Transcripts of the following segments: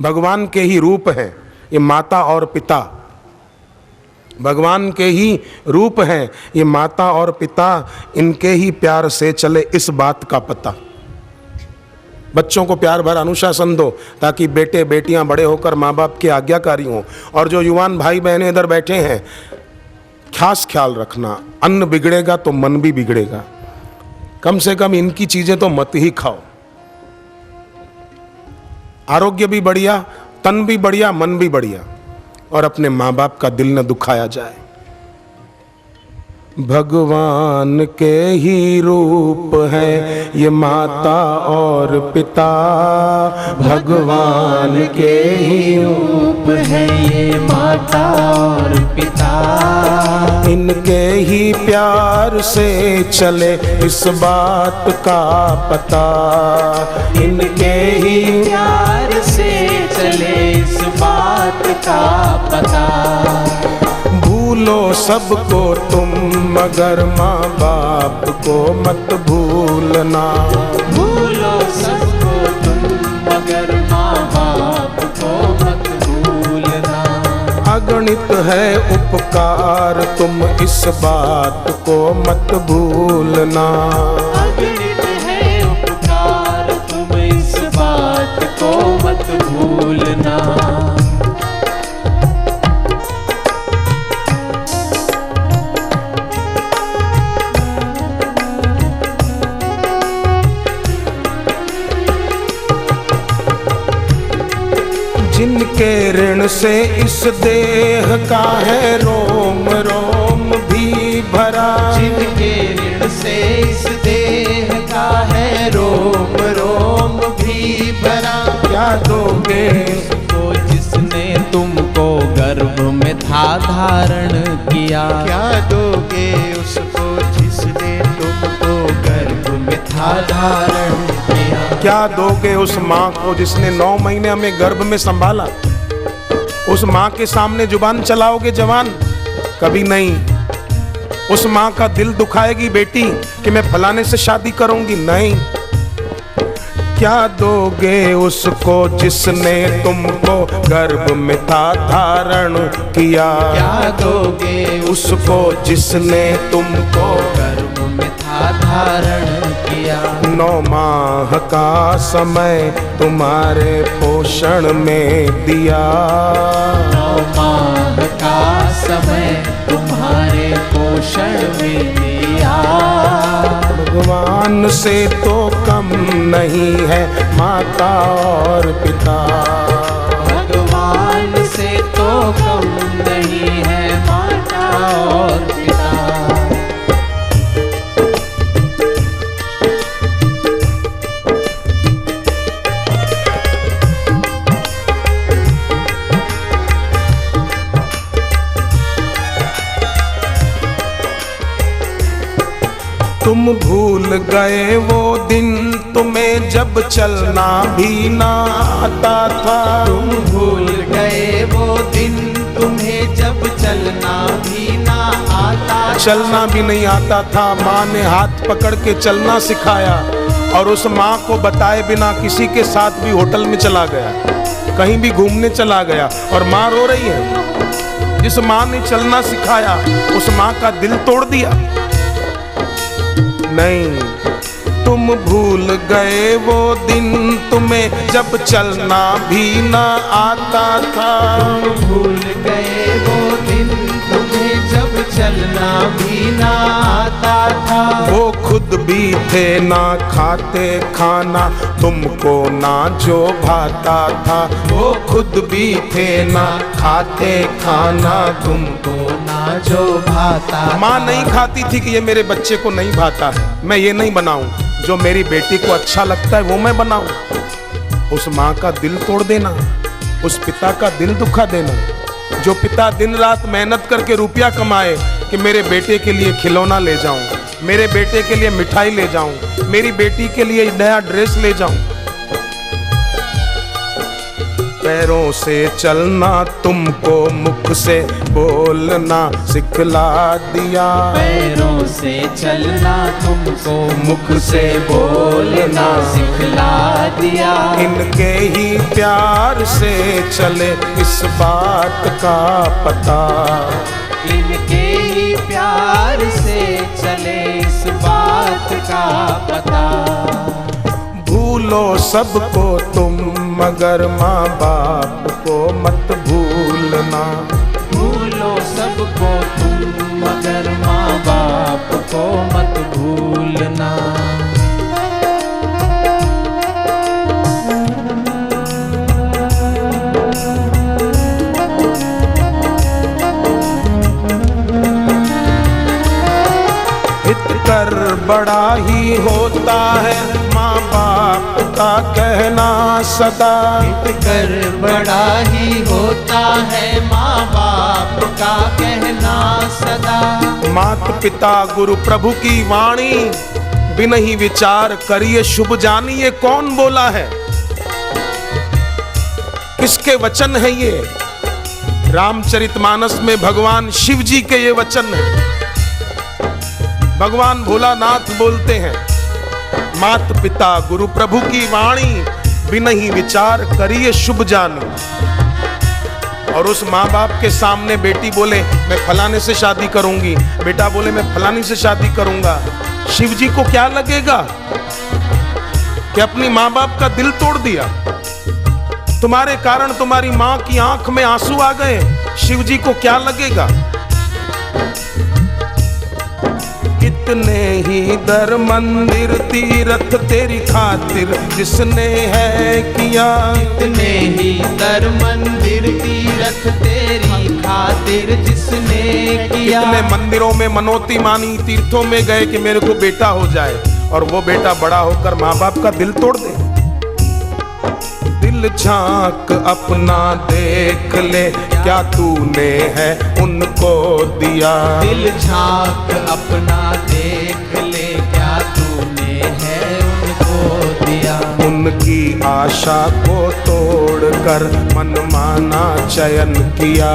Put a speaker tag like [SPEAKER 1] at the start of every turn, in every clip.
[SPEAKER 1] भगवान के ही रूप हैं ये माता और पिता, भगवान के ही रूप हैं ये माता और पिता, इनके ही प्यार से चले इस बात का पता। बच्चों को प्यार भरा अनुशासन दो ताकि बेटे बेटियां बड़े होकर माँ बाप के आज्ञाकारी हों। और जो युवान भाई बहनें इधर बैठे हैं, खास ख्याल रखना, अन्न बिगड़ेगा तो मन भी बिगड़ेगा। कम से कम इनकी चीजें तो मत ही खाओ। आरोग्य भी बढ़िया, तन भी बढ़िया, मन भी बढ़िया, और अपने माँ बाप का दिल न दुखाया जाए। भगवान के ही रूप है ये माता और पिता, भगवान के ही रूप
[SPEAKER 2] है ये माता और पिता,
[SPEAKER 1] इनके ही प्यार से चले इस बात का पता,
[SPEAKER 2] इनके ही प्यार से चले इस बात का पता।
[SPEAKER 1] भूलो सबको तुम मगर माँ बाप को मत भूलना,
[SPEAKER 2] भूलो सबको तुम मगर माँ बाप को मत भूलना।
[SPEAKER 1] अगणित है उपकार तुम इस बात को मत भूलना,
[SPEAKER 2] अगणित है उपकार तुम इस बात को मत भूलना।
[SPEAKER 1] जिनके ऋण से इस देह का है रोम रोम भी भरा,
[SPEAKER 2] जिनके ऋण से इस देह का है रोम रोम भी भरा।
[SPEAKER 1] क्या दोगे
[SPEAKER 2] उसको जिसने तुमको गर्भ में था धारण किया,
[SPEAKER 3] क्या दोगे उसको जिसने तुमको गर्भ में था
[SPEAKER 2] धारण किया।
[SPEAKER 1] क्या दोगे उस माँ को जिसने 9 महीने हमें गर्भ में संभाला? उस माँ के सामने जुबान चलाओगे जवान? कभी नहीं। उस माँ का दिल दुखाएगी बेटी कि मैं फलाने से शादी करूंगी? नहीं। क्या दोगे उसको जिसने तुमको गर्भ में था धारण किया?
[SPEAKER 2] क्या दोगे
[SPEAKER 1] उसको जिसने तुमको
[SPEAKER 2] गर्भ में था धारण किया।
[SPEAKER 1] 9 माह का समय तुम्हारे पोषण में दिया,
[SPEAKER 2] 9 माह का समय तुम्हारे पोषण में दिया।
[SPEAKER 1] भगवान से तो कम नहीं है माता और पिता,
[SPEAKER 2] भगवान से तो कम नहीं है माता और पिता।
[SPEAKER 1] तुम भूल गए वो दिन तुम्हें जब चलना भी ना आता था,
[SPEAKER 2] तुम भूल गए वो दिन तुम्हें जब चलना भी ना आता।
[SPEAKER 1] चलना भी नहीं आता था, माँ ने हाथ पकड़ के चलना सिखाया और उस माँ को बताए बिना किसी के साथ भी होटल में चला गया, कहीं भी घूमने चला गया और माँ रो रही है। जिस माँ ने चलना सिखाया उस माँ का दिल तोड़ दिया। नहीं, तुम भूल गए वो दिन तुम्हें जब चलना भी ना आता था,
[SPEAKER 2] तुम भूल गए वो दिन तुम्हें जब चलना भी ना आता था।
[SPEAKER 1] वो खुद भी थे ना खाते खाना तुमको ना जो भाता था, वो खुद भी थे ना खाते खाना तुमको
[SPEAKER 2] ना जो भाता।
[SPEAKER 1] माँ नहीं खाती थी कि ये मेरे बच्चे को नहीं भाता है, मैं ये नहीं बनाऊं, जो मेरी बेटी को अच्छा लगता है वो मैं बनाऊं। उस माँ का दिल तोड़ देना, उस पिता का दिल दुखा देना, जो पिता दिन रात मेहनत करके रुपया कमाए कि मेरे बेटे के लिए खिलौना ले जाऊं, मेरे बेटे के लिए मिठाई ले जाऊं, मेरी बेटी के लिए नया ड्रेस ले जाऊं। तो पैरों से चलना तुमको मुख से बोलना सिखला दिया।
[SPEAKER 2] पैरों से चलना तुमको मुख से बोलना सिखला दिया।
[SPEAKER 1] इनके ही प्यार से चले इस बात का पता।
[SPEAKER 2] इनके ही प्यार से चले इस बात का पता।
[SPEAKER 1] भूलो सबको तुम मगर माँ बाप को मत भूलना।
[SPEAKER 2] भूलो सबको तुम मगर माँ बाप को मत भूलना।
[SPEAKER 1] हित कर बड़ा ही होता है माँ बाप का कहना सदा।
[SPEAKER 2] हित कर बड़ा ही होता है माँ बाप का कहना सदा।
[SPEAKER 1] मात पिता गुरु प्रभु की वाणी बिन ही विचार करिए शुभ जानी। ये कौन बोला है, किसके वचन है ये? रामचरितमानस में भगवान शिव जी के ये वचन है। भगवान भोलानाथ बोलते हैं, मात पिता गुरु प्रभु की वाणी बिन ही विचार करिए शुभ जानी। और उस माँ बाप के सामने बेटी बोले मैं फलाने से शादी करूंगी, बेटा बोले मैं फलानी से शादी करूंगा, शिव जी को क्या लगेगा कि अपनी माँ बाप का दिल तोड़ दिया? तुम्हारे कारण तुम्हारी माँ की आंख में आंसू आ गए, शिव जी को क्या लगेगा? कितने ही दर मंदिर तीरथ तेरी खातिर जिसने है किया।
[SPEAKER 2] कितने ही दर मंदिर तीरथ तेरी खातिर जिसने किया।
[SPEAKER 1] कितने मंदिरों में मनोती मानी, तीर्थों में गए कि मेरे को बेटा हो जाए, और वो बेटा बड़ा होकर माँ बाप का दिल तोड़ दे। दिल झांक अपना देख ले क्या तूने है उनको दिया।
[SPEAKER 2] दिल झांक अपना देख ले क्या तूने है उनको दिया।
[SPEAKER 1] उनकी आशा को तोड़कर मनमाना चयन किया।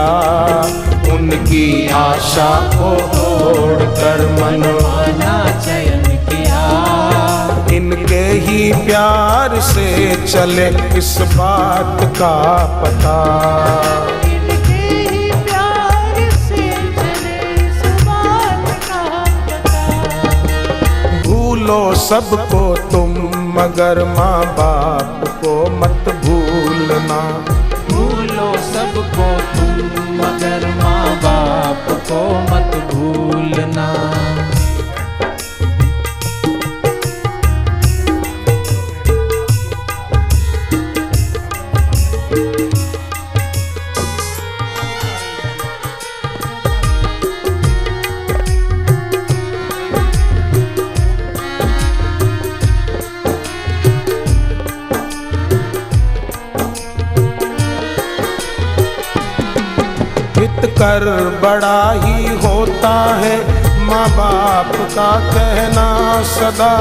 [SPEAKER 1] उनकी आशा को तोड़कर मनमाना
[SPEAKER 2] चयन किया।
[SPEAKER 1] इनके ही प्यार से चले इस बात का पता।
[SPEAKER 4] इनके ही प्यार से चले इस बात का पता।
[SPEAKER 1] भूलो सबको तुम मगर माँ बाप को मत भूलना।
[SPEAKER 2] भूलो सबको तुम मगर माँ बाप को मत भूलना।
[SPEAKER 1] हित कर बड़ा ही होता है माँ बाप का कहना सदा।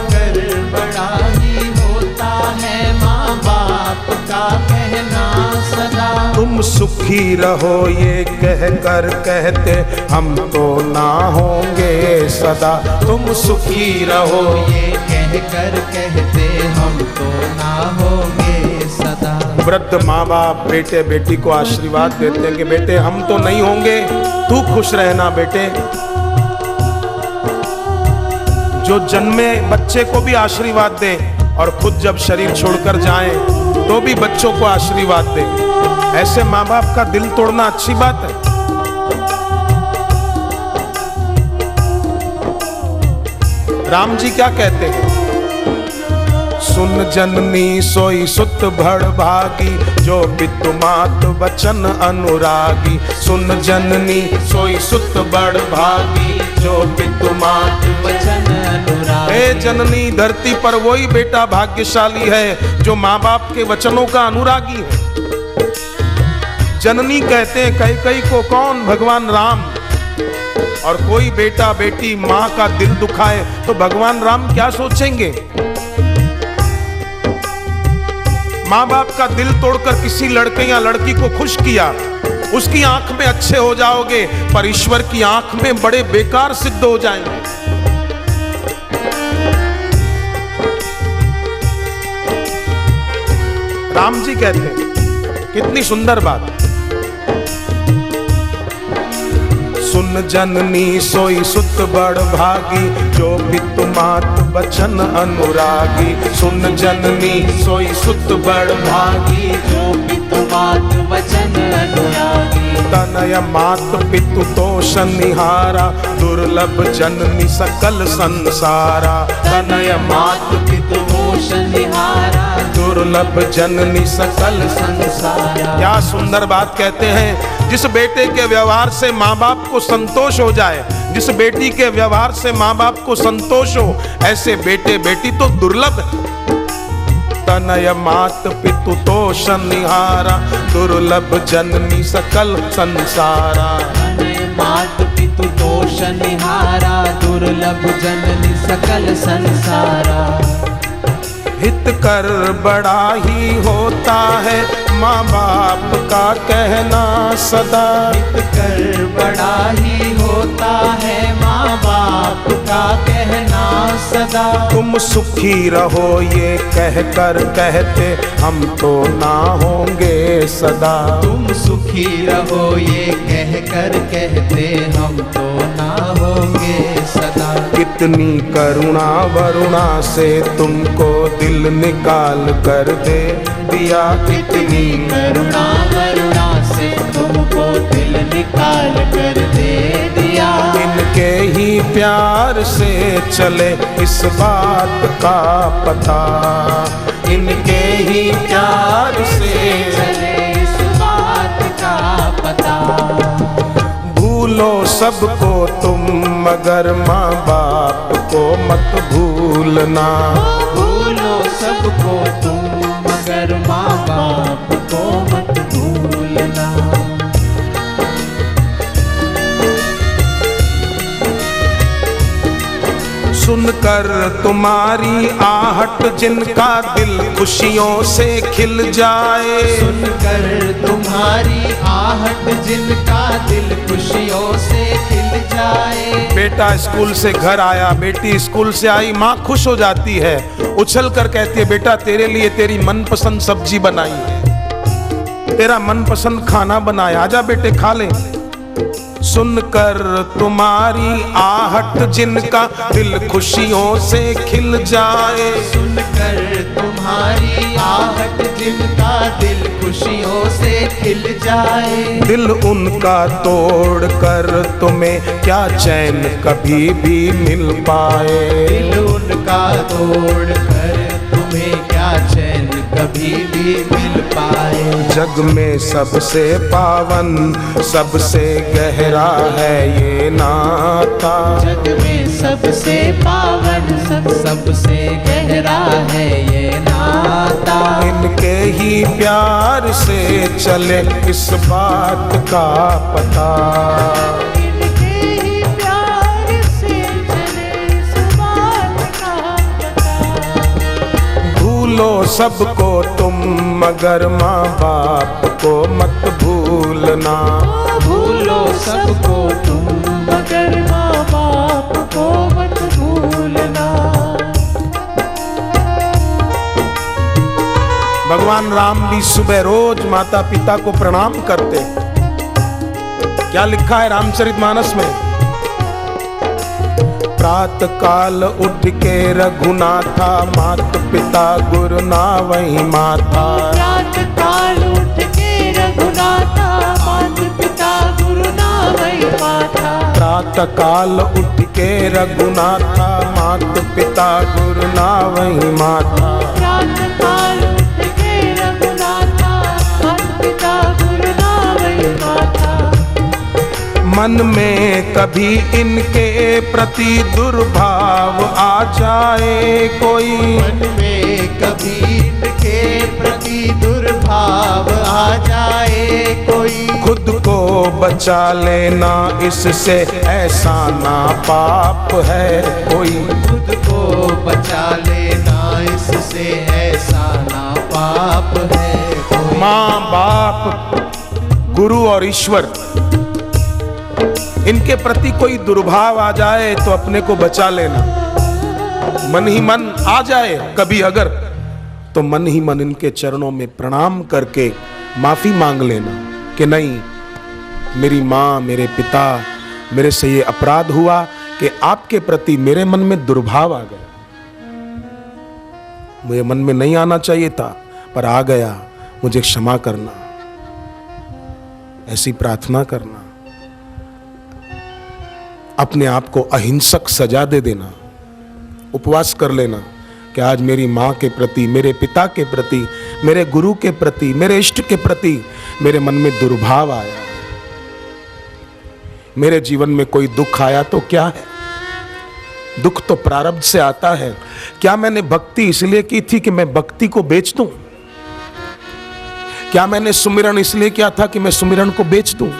[SPEAKER 2] कर बड़ा ही होता है माँ बाप का कहना सदा।
[SPEAKER 1] तुम सुखी रहो ये कह कर कहते हम तो ना होंगे सदा। तुम सुखी रहो
[SPEAKER 2] ये कह कर कहते हम तो ना होंगे सदा।
[SPEAKER 1] वृद्ध माँ बाप बेटे बेटी को आशीर्वाद देते हैं कि बेटे हम तो नहीं होंगे, तू खुश रहना बेटे। जो जन्मे बच्चे को भी आशीर्वाद दें और खुद जब शरीर छोड़कर जाएं तो भी बच्चों को आशीर्वाद दें। ऐसे माँ बाप का दिल तोड़ना अच्छी बात है? राम जी क्या कहते हैं? सुन जननी सोई सुत भड़ भागी जो पितु मात वचन अनुरागी। सुन जननी सोई सुत बड़ भागी जो पितु मात
[SPEAKER 2] वचन अनुरागी।
[SPEAKER 1] हे जननी धरती पर वही बेटा भाग्यशाली है जो माँ बाप के वचनों का अनुरागी है। जननी कहते हैं कैकेयी को कौन? भगवान राम। और कोई बेटा बेटी माँ का दिल दुखाए तो भगवान राम क्या सोचेंगे? माँ बाप का दिल तोड़कर किसी लड़के या लड़की को खुश किया, उसकी आंख में अच्छे हो जाओगे, पर ईश्वर की आंख में बड़े बेकार सिद्ध हो जाएंगे। राम जी कहते हैं, कितनी सुंदर बात। सुन जननी सोई सुत बड़ भागी, जो पितु मात बचन अनुरागी। सुन जननी सोई सुत बड़ भागी,
[SPEAKER 2] जो पितु मात वचन अनुरागी।
[SPEAKER 1] तनय मात पितु तोष निहारा, दुर्लभ जननी सकल संसारा। तनय मात
[SPEAKER 2] पितु तोष निहारा,
[SPEAKER 1] दुर्लभ जननी सकल
[SPEAKER 2] संसारा।
[SPEAKER 1] क्या सुंदर बात कहते हैं। जिस बेटे के व्यवहार से माँ बाप को संतोष हो जाए, जिस बेटी के व्यवहार से माँ बाप को संतोष हो, ऐसे बेटे बेटी तो दुर्लभ है। तनय मात पितु तोष निहारा, दुर्लभ जननी सकल संसारा।
[SPEAKER 2] तनय मात पितु तोष निहारा, दुर्लभ जननी सकल संसारा।
[SPEAKER 1] हित कर बड़ा ही होता है, माँ बाप का कहना सदा।
[SPEAKER 2] हित कर बड़ा ही होता है, माँ बाप का कहना सदा।
[SPEAKER 1] तुम सुखी रहो ये कह कर कहते, हम तो ना होंगे सदा।
[SPEAKER 2] तुम सुखी रहो ये कह कर कहते, हम तो ना होंगे सदा।
[SPEAKER 1] कितनी करुणा वरुणा से तुमको दिल निकाल कर दे दिया। कितनी
[SPEAKER 2] करुणा वरुणा से तुमको दिल निकाल कर दे दिया।
[SPEAKER 1] इनके ही प्यार से चले इस बात का पता। इनके ही प्यार से
[SPEAKER 2] चले इस बात का पता।
[SPEAKER 1] भूलो सबको तुम मगर माँ बाप को मत भूलना।
[SPEAKER 2] भूलो सबको तुम मगर माँ बाप को मत भूलना।
[SPEAKER 1] सुनकर तुम्हारी आहट जिनका दिल खुशियों से खिल जाए।
[SPEAKER 2] सुनकर तुम्हारी आहट जिनका दिल खुशियों से खिल जाए।
[SPEAKER 1] बेटा स्कूल से घर आया, बेटी स्कूल से आई, माँ खुश हो जाती है, उछल कर कहती है, बेटा तेरे लिए तेरी मनपसंद सब्जी बनाई है, तेरा मनपसंद खाना बनाया, आजा बेटे खा ले। सुनकर तुम्हारी आहट जिनका दिल खुशियों से खिल जाए।
[SPEAKER 2] सुनकर तुम्हारी आहट जिनका दिल खुशियों से खिल जाए।
[SPEAKER 1] दिल उनका तोड़ कर तुम्हें क्या चैन कभी भी मिल पाए।
[SPEAKER 2] दिल उनका तोड़ कर तुम्हें क्या चैन कभी भी मिल पाए।
[SPEAKER 1] जग में सबसे पावन सबसे गहरा है ये नाता।
[SPEAKER 2] जग में सबसे पावन सबसे गहरा है ये नाता।
[SPEAKER 1] इनके ही प्यार से चले इस बात का पता।
[SPEAKER 4] इनके ही प्यार से चले इस बात का पता।
[SPEAKER 1] भूलो सबको तुम मगर माँ बाप को मत भूलना।
[SPEAKER 2] भूलो सबको तुम
[SPEAKER 4] मगर माँ बाप को मत भूलना।
[SPEAKER 1] भगवान राम भी सुबह रोज माता पिता को प्रणाम करते। क्या लिखा है रामचरितमानस में? प्रात काल उठ के रघुनाथा, मात पिता गुरु ना वही माता।
[SPEAKER 4] प्रात काल उठ के रघुनाथा, मात पिता गुरु ना वही माता।
[SPEAKER 1] प्रात काल उठ के रघुनाथा, मात पिता गुरु ना वही माता।
[SPEAKER 4] प्रात काल उठ के रघुनाथा, मात पिता गुरु ना वही माता।
[SPEAKER 1] मन में कभी इनके प्रति दुर्भाव आ जाए कोई।
[SPEAKER 2] मन में कभी इनके प्रति दुर्भाव आ जाए कोई।
[SPEAKER 1] खुद को बचा लेना इससे ऐसा ना पाप है कोई।
[SPEAKER 2] खुद को बचा लेना इससे ऐसा ना पाप
[SPEAKER 3] बाप है कोई।
[SPEAKER 1] माँ बाप गुरु और ईश्वर, इनके प्रति कोई दुर्भाव आ जाए तो अपने को बचा लेना। मन ही मन आ जाए कभी अगर, तो मन ही मन इनके चरणों में प्रणाम करके माफी मांग लेना कि नहीं, मेरी माँ, मेरे पिता, मेरे से ये अपराध हुआ कि आपके प्रति मेरे मन में दुर्भाव आ गया। मुझे मन में नहीं आना चाहिए था, पर आ गया, मुझे क्षमा करना। ऐसी प्रार्थना करना। अपने आप को अहिंसक सजा दे देना। उपवास कर लेना कि आज मेरी माँ के प्रति, मेरे पिता के प्रति, मेरे गुरु के प्रति, मेरे इष्ट के प्रति मेरे मन में दुर्भाव आया। मेरे जीवन में कोई दुख आया तो क्या है? दुख तो प्रारब्ध से आता है। क्या मैंने भक्ति इसलिए की थी कि मैं भक्ति को बेच दूं? क्या मैंने सुमिरन इसलिए किया था कि मैं सुमिरन को बेच दूं?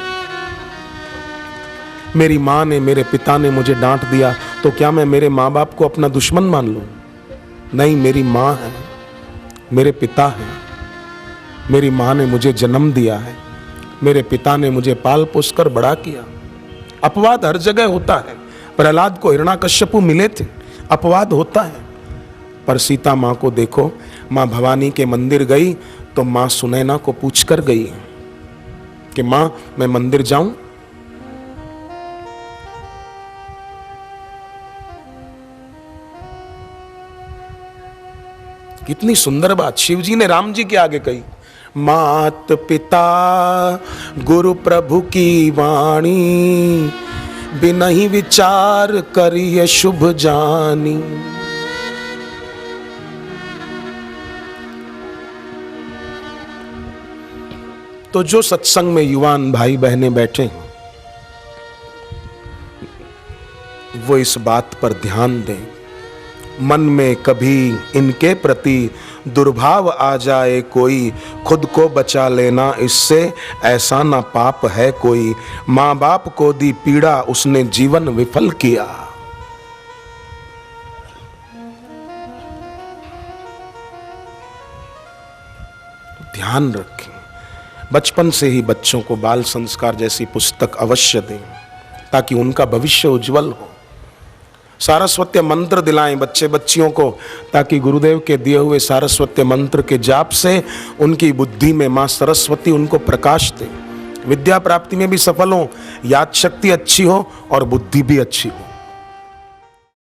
[SPEAKER 1] मेरी मां ने, मेरे पिता ने मुझे डांट दिया तो क्या मैं मेरे मां बाप को अपना दुश्मन मान लूं? नहीं, मेरी मां है, मेरे पिता है। मेरी मां ने मुझे जन्म दिया है, मेरे पिता ने मुझे पाल पोस कर बड़ा किया। अपवाद हर जगह होता है। प्रहलाद को हिरण्याकश्यपु मिले थे, अपवाद होता है। पर सीता मां को देखो, मां भवानी के मंदिर गई तो मां सुनैना को पूछ कर गई कि मां मैं मंदिर जाऊं? कितनी सुंदर बात शिव जी ने राम जी के आगे कही। मात पिता गुरु प्रभु की वाणी, बिनहि विचार करिए शुभ जानी। तो जो सत्संग में युवान भाई बहनें बैठे हैं, वो इस बात पर ध्यान दें, मन में कभी इनके प्रति दुर्भाव आ जाए कोई, खुद को बचा लेना इससे, ऐसा ना पाप है कोई। माँ बाप को दी पीड़ा, उसने जीवन विफल किया। ध्यान रखें। बचपन से ही बच्चों को बाल संस्कार जैसी पुस्तक अवश्य दें ताकि उनका भविष्य उज्जवल हो। सारस्वत्य मंत्र दिलाएं बच्चे बच्चियों को ताकि गुरुदेव के दिए हुए सारस्वत्य मंत्र के जाप से उनकी बुद्धि में मां सरस्वती उनको प्रकाश दे, विद्या प्राप्ति में भी सफल हो, याद शक्ति अच्छी हो और बुद्धि भी अच्छी हो।